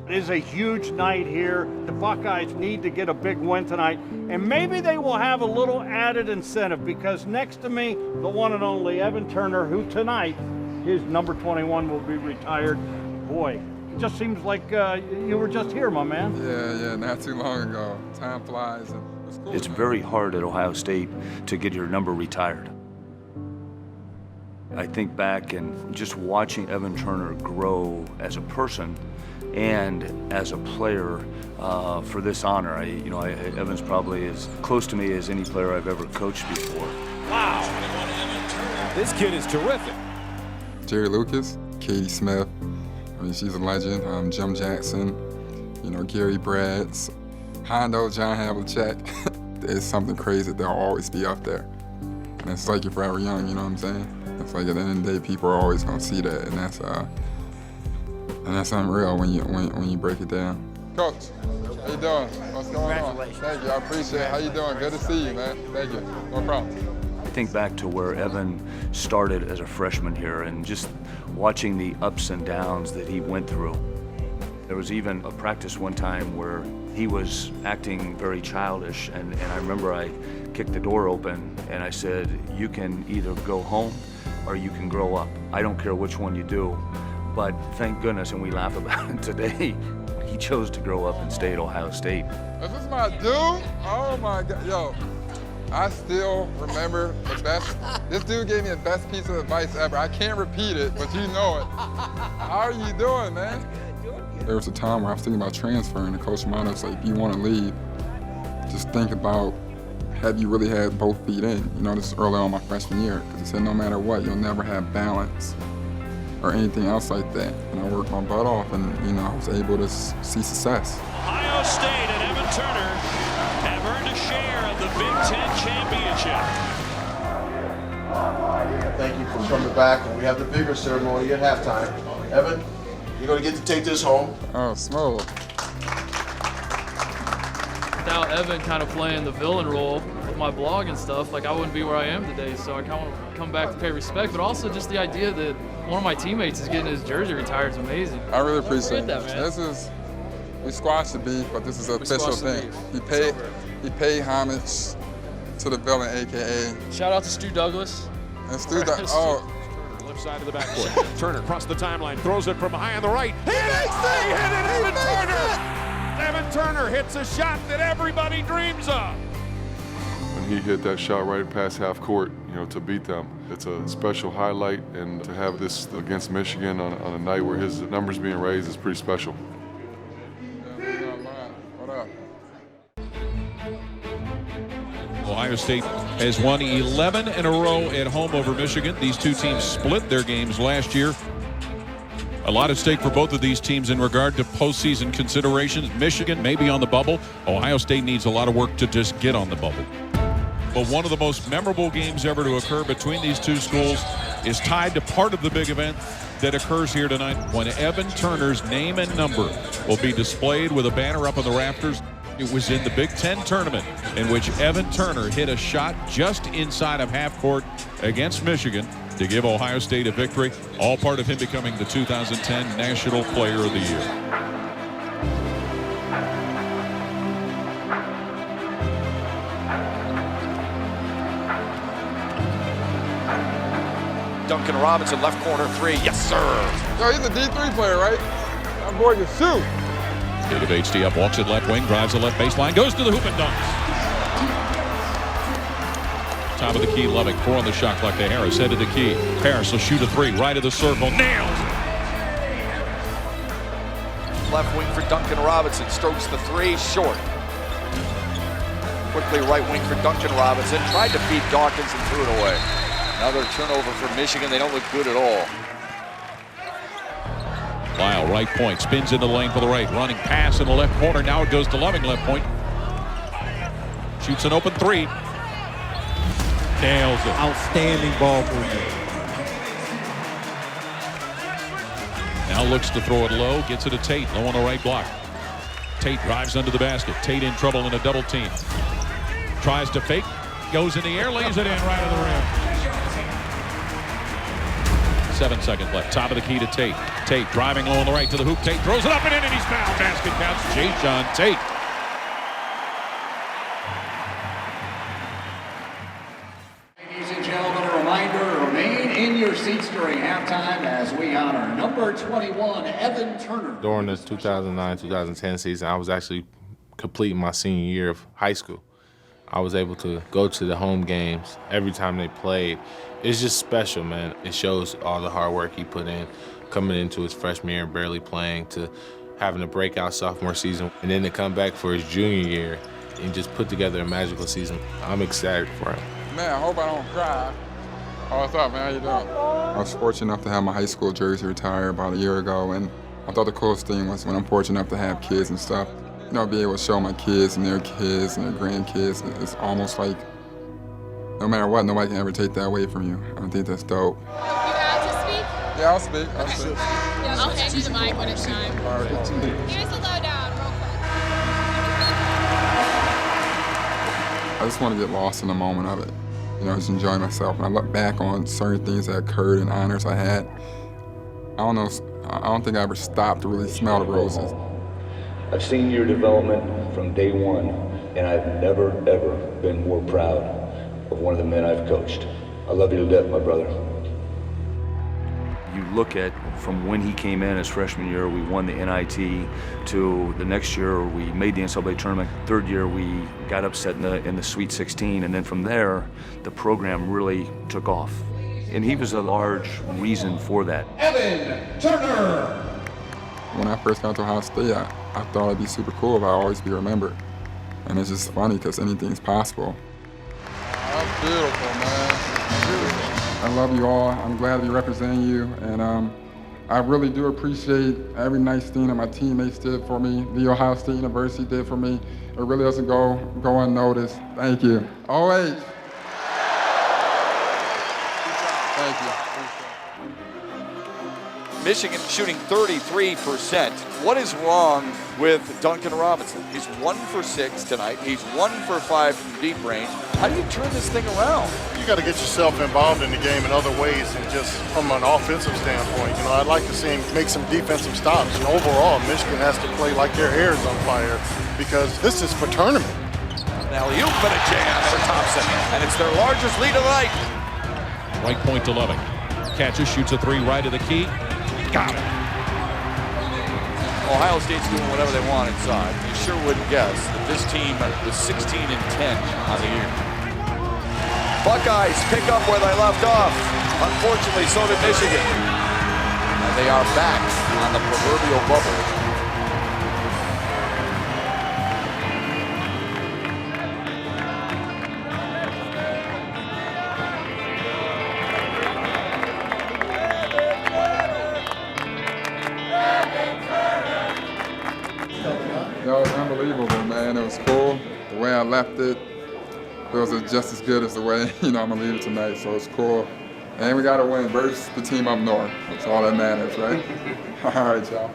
It is a huge night here. The Buckeyes need to get a big win tonight, and maybe they will have a little added incentive because next to me, the one and only Evan Turner, who tonight, his number 21 will be retired. Boy, it just seems like you were just here, my man. Yeah, not too long ago. Time flies. And it's very hard at Ohio State to get your number retired. I think back and just watching Evan Turner grow as a person and as a player for this honor. Evan's probably as close to me as any player I've ever coached before. Wow. This kid is terrific. Jerry Lucas, Katie Smith, I mean, she's a legend. Jim Jackson, Gary Bradds, Hondo, John Havlicek. It's something crazy. They'll always be up there. And it's like you're forever young, you know what I'm saying? It's like at the end of the day, people are always gonna see that, and that's unreal when you break it down. Coach, how you doing? What's going on? Thank you, I appreciate it. How you doing? Good to see you, man. Thank you. No problem. I think back to where Evan started as a freshman here and just watching the ups and downs that he went through. There was even a practice one time where he was acting very childish, and I remember I kicked the door open and I said, you can either go home or you can grow up. I don't care which one you do, but thank goodness, and we laugh about it today, he chose to grow up and stay at Ohio State. Is this my dude? Oh my God, yo. I still remember the best, this dude gave me the best piece of advice ever. I can't repeat it, but you know it. How are you doing, man? There was a time where I was thinking about transferring, and Coach Mono was like, if you want to leave, just think about, have you really had both feet in? This is early on my freshman year, because he said no matter what, you'll never have balance or anything else like that. And I worked my butt off, and I was able to see success. Ohio State and Evan Turner have earned a share of the Big Ten championship. Thank you for coming back, and we have the bigger ceremony at halftime. Evan, you're going to get to take this home. Oh, smooth. Without Evan kind of playing the villain role with my blog and stuff, I wouldn't be where I am today. So I kind of want to come back to pay respect, but also just the idea that one of my teammates is getting his jersey retired is amazing. I really appreciate that, man. We squashed the beef, but this is an official thing. He paid homage to the villain, AKA. Shout out to Stu Douglas. And Stu Left side of the backcourt. Turner across the timeline, throws it from high on the right. He hit it, Evan Turner! Evan Turner hits a shot that everybody dreams of. When he hit that shot right past half court, to beat them, it's a special highlight, and to have this against Michigan on a night where his numbers being raised is pretty special. What up? Ohio State has won 11 in a row at home over Michigan. These two teams split their games last year. A lot at stake for both of these teams in regard to postseason considerations. Michigan may be on the bubble. Ohio State needs a lot of work to just get on the bubble. But one of the most memorable games ever to occur between these two schools is tied to part of the big event that occurs here tonight when Evan Turner's name and number will be displayed with a banner up on the rafters. It was in the Big Ten tournament in which Evan Turner hit a shot just inside of half court against Michigan to give Ohio State a victory, all part of him becoming the 2010 National Player of the Year. Duncan Robinson, left corner three. Yes, sir. Yo, he's a D3 player, right? That boy can shoot. David Bates tee up, walks it left wing, drives the left baseline, goes to the hoop and dunks. Top of the key, Loving, 4 on the shot clock to Harris, head to the key. Harris will shoot a 3, right of the circle, nails. Left wing for Duncan Robinson, strokes the 3, short. Quickly right wing for Duncan Robinson, tried to beat Dawkins and threw it away. Another turnover for Michigan. They don't look good at all. Lyle, right point, spins into the lane for the right, running pass in the left corner. Now it goes to Loving, left point. Shoots an open 3. Nails it. Outstanding ball movement. Now looks to throw it low, gets it to Tate, low on the right block. Tate drives under the basket. Tate in trouble in a double team. Tries to fake, goes in the air, lays it in right of the rim. 7 seconds left. Top of the key to Tate. Tate driving low on the right to the hoop. Tate throws it up and in, and he's fouled. Basket counts. Jae'Sean Tate. Ladies and gentlemen, a reminder, remain in your seats during halftime as we honor number 21, Evan Turner. During the 2009-2010 season, I was actually completing my senior year of high school. I was able to go to the home games every time they played. It's just special, man. It shows all the hard work he put in, coming into his freshman year and barely playing, to having a breakout sophomore season, and then to come back for his junior year and just put together a magical season. I'm excited for him. Man, I hope I don't cry. Oh, what's up, man? How you doing? I was fortunate enough to have my high school jersey retired about a year ago, and I thought the coolest thing was when I'm fortunate enough to have kids and stuff, you know, be able to show my kids and their grandkids. It's almost like no matter what, nobody can ever take that away from you. I think that's dope. You allowed to speak? Yeah, I'll speak. Yeah, I'll hand you the mic when it's time. Here's the lowdown, real quick. I just want to get lost in the moment of it. You know, just enjoy myself. When I look back on certain things that occurred and honors I had, I don't think I ever stopped to really smell the roses. I've seen your development from day one, and I've never, ever been more proud of one of the men I've coached. I love you to death, my brother. You look at from when he came in his freshman year, we won the NIT, to the next year we made the NCAA tournament. Third year we got upset in the Sweet 16, and then from there the program really took off. And he was a large reason for that. Evan Turner. When I first got to Ohio State, I thought it'd be super cool if I always be remembered. And it's just funny because anything's possible. That's beautiful, man. Beautiful. I love you all. I'm glad to be representing you. And I really do appreciate every nice thing that my teammates did for me, the Ohio State University did for me. It really doesn't go unnoticed. Thank you. OH. Thank you. Michigan shooting 33%. What is wrong with Duncan Robinson? He's 1 for 6 tonight. He's 1 for 5 from deep range. How do you turn this thing around? You got to get yourself involved in the game in other ways than just from an offensive standpoint. You know, I'd like to see him make some defensive stops. And overall, Michigan has to play like their hair is on fire because this is for tournament. Now alley-oop and a jam for Thompson, and it's their largest lead of the night. Right point to Loving. Catches, shoots a 3 right of the key. Got it. Ohio State's doing whatever they want inside. You sure wouldn't guess that this team was 16-10 on the year. Buckeyes pick up where they left off. Unfortunately, so did Michigan. And they are back on the proverbial bubble. Yo, it was unbelievable, man. It was cool. The way I left it, it was just as good as the way, I'm gonna leave it tonight, so it's cool. And we gotta win versus the team up north. That's all that matters, right? All right, y'all.